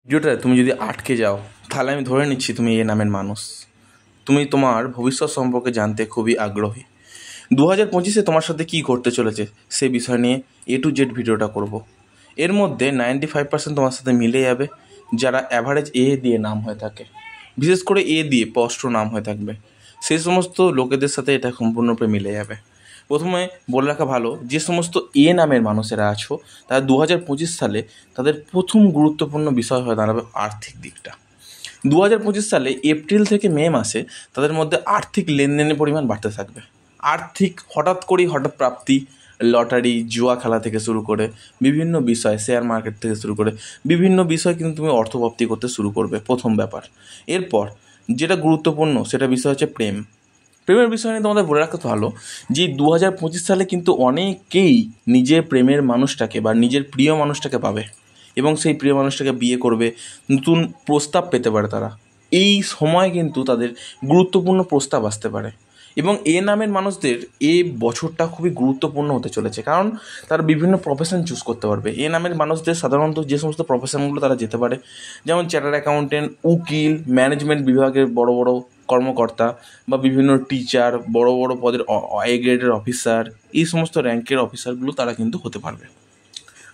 ভিডিওটায় তুমি যদি আটকে যাও তাহলে আমি ধরে নিচ্ছি তুমি এ নামের মানুষ। তুমি তোমার ভবিষ্যৎ সম্পর্কে জানতে খুবই আগ্রহী। 2025-এ তোমার সাথে কী ঘটতে চলেছে সে বিষয় নিয়ে A to Z ভিডিওটা করব। এর মধ্যে 95% তোমার সাথে মিলে যাবে যারা অ্যাভারেজ এ দিয়ে নাম হয়ে থাকে, বিশেষ করে এ দিয়ে স্পষ্ট নাম হয়ে থাকবে, সেই সমস্ত লোকেদের সাথে এটা সম্পূর্ণরূপে মিলে যাবে। প্রথমে বলে রাখা ভালো, যে সমস্ত এ নামের মানুষেরা আছো তারা 2025 সালে তাদের প্রথম গুরুত্বপূর্ণ বিষয় হয়ে দাঁড়াবে আর্থিক দিকটা। 2025 সালে এপ্রিল থেকে মে মাসে তাদের মধ্যে আর্থিক লেনদেনের পরিমাণ বাড়তে থাকবে। আর্থিক হঠাৎ প্রাপ্তি, লটারি, জুয়া খেলা থেকে শুরু করে বিভিন্ন বিষয়, শেয়ার মার্কেট থেকে শুরু করে বিভিন্ন বিষয় কিন্তু তুমি অর্থপ্রাপ্তি করতে শুরু করবে, প্রথম ব্যাপার। এরপর যেটা গুরুত্বপূর্ণ সেটা বিষয় হচ্ছে প্রেমের বিষয় নিয়ে তোমাদের বলে রাখতে ভালো যে 2025 সালে কিন্তু অনেকেই নিজের প্রেমের মানুষটাকে বা নিজের প্রিয় মানুষটাকে পাবে এবং সেই প্রিয় মানুষটাকে বিয়ে করবে, নতুন প্রস্তাব পেতে পারে তারা। এই সময় কিন্তু তাদের গুরুত্বপূর্ণ প্রস্তাব আসতে পারে এবং এ নামের মানুষদের এই বছরটা খুবই গুরুত্বপূর্ণ হতে চলেছে, কারণ তারা বিভিন্ন প্রফেশন চুজ করতে পারবে। এ নামের মানুষদের সাধারণত যে সমস্ত প্রফেশনগুলো তারা যেতে পারে, যেমন চার্টার্ড অ্যাকাউন্টেন্ট, উকিল, ম্যানেজমেন্ট বিভাগের বড় বড় কর্মকর্তা বা বিভিন্ন টিচার, বড় বড় পদের এ গ্রেডের অফিসার, এই সমস্ত র্যাঙ্কের অফিসারগুলো তারা কিন্তু হতে পারবে।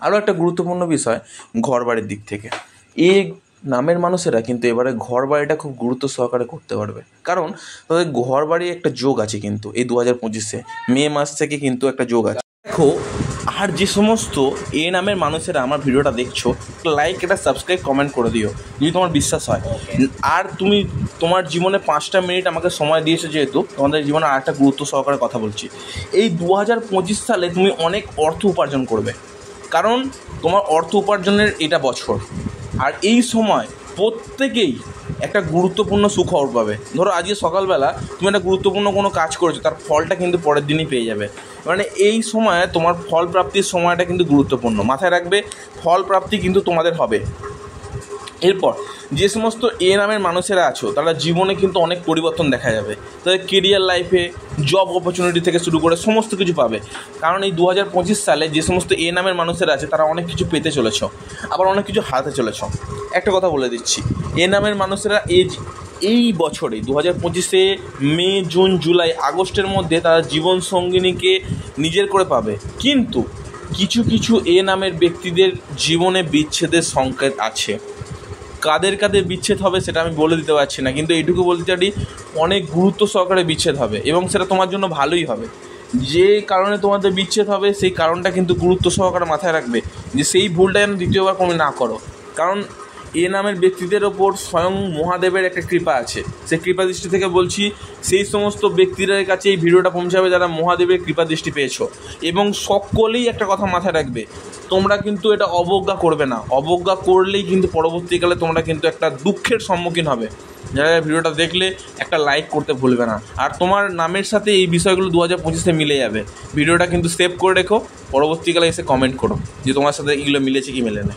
আরও একটা গুরুত্বপূর্ণ বিষয় ঘর বাড়ির দিক থেকে, এই নামের মানুষেরা কিন্তু এবারে ঘর বাড়িটা খুব গুরুত্ব সহকারে করতে পারবে, কারণ তাদের ঘর বাড়ি একটা যোগ আছে কিন্তু এই 2025-এ মে মাস থেকে কিন্তু একটা যোগ আছে। দেখো, আর যে সমস্ত এ নামের মানুষেরা আমার ভিডিওটা দেখছো, লাইক, এটা সাবস্ক্রাইব, কমেন্ট করে দিও যদি তোমার বিশ্বাস হয়। আর তুমি তোমার জীবনে 5টা মিনিট আমাকে সময় দিয়েছো, যেহেতু তোমাদের জীবনে আর একটা গুরুত্ব সহকারে কথা বলছি। এই 2025 সালে তুমি অনেক অর্থ উপার্জন করবে, কারণ তোমার অর্থ উপার্জনের এটা বছর। আর এই সময় প্রত্যেকেই একটা গুরুত্বপূর্ণ সুখবর পাবে। ধরো আজকে সকালবেলা তুমি একটা গুরুত্বপূর্ণ কোনো কাজ করেছো, তার ফলটা কিন্তু পরের দিনই পেয়ে যাবে। মানে এই সময় তোমার ফল প্রাপ্তির সময়টা কিন্তু গুরুত্বপূর্ণ, মাথায় রাখবে, ফল প্রাপ্তি কিন্তু তোমাদের হবে। এরপর যে সমস্ত এ নামের মানুষেরা আছো তারা জীবনে কিন্তু অনেক পরিবর্তন দেখা যাবে, তাদের কেরিয়ার লাইফে, জব অপরচুনিটি থেকে শুরু করে সমস্ত কিছু পাবে। কারণ এই 2025 সালে যে সমস্ত এ নামের মানুষেরা আছে তারা অনেক কিছু পেতে চলেছ, আবার অনেক কিছু হারাতে চলেছ। একটা কথা বলে দিচ্ছি, এ নামের মানুষেরা এই বছরে 2025-এ মে, জুন, জুলাই, আগস্টের মধ্যে তারা জীবন সঙ্গিনীকে নিজের করে পাবে, কিন্তু কিছু কিছু এ নামের ব্যক্তিদের জীবনে বিচ্ছেদের সংকেত আছে। কাদের কাদের বিচ্ছেদ হবে সেটা আমি বলে দিতে পারছি না, কিন্তু এইটুকু বলতে পারি অনেক গুরুত্ব সহকারে বিচ্ছেদ হবে এবং সেটা তোমার জন্য ভালোই হবে। যে কারণে তোমাদের বিচ্ছেদ হবে সেই কারণটা কিন্তু গুরুত্ব সহকারে মাথায় রাখবে, যে সেই ভুলটা যেন দ্বিতীয়বার কোনো না করো। কারণ এ নামের ব্যক্তিদের ওপর স্বয়ং মহাদেবের একটা কৃপা আছে। সেই কৃপা দৃষ্টি থেকে বলছি, সেই সমস্ত ব্যক্তিদের কাছে এই ভিডিওটা পৌঁছাবে যারা মহাদেবের কৃপা দৃষ্টি পেয়েছো। এবং সকলেই একটা কথা মাথায় রাখবে, তোমরা কিন্তু এটা অবজ্ঞা করবে না। অবজ্ঞা করলেই কিন্তু পরবর্তীকালে তোমরা কিন্তু একটা দুঃখের সম্মুখীন হবে। যারা ভিডিওটা দেখলে একটা লাইক করতে ভুলবে না, আর তোমার নামের সাথে এই বিষয়গুলো 2025-এ মিলে যাবে। ভিডিওটা কিন্তু সেভ করে রেখো, পরবর্তীকালে এসে কমেন্ট করো যে তোমার সাথে এগুলো মিলেছে কি মেলে না।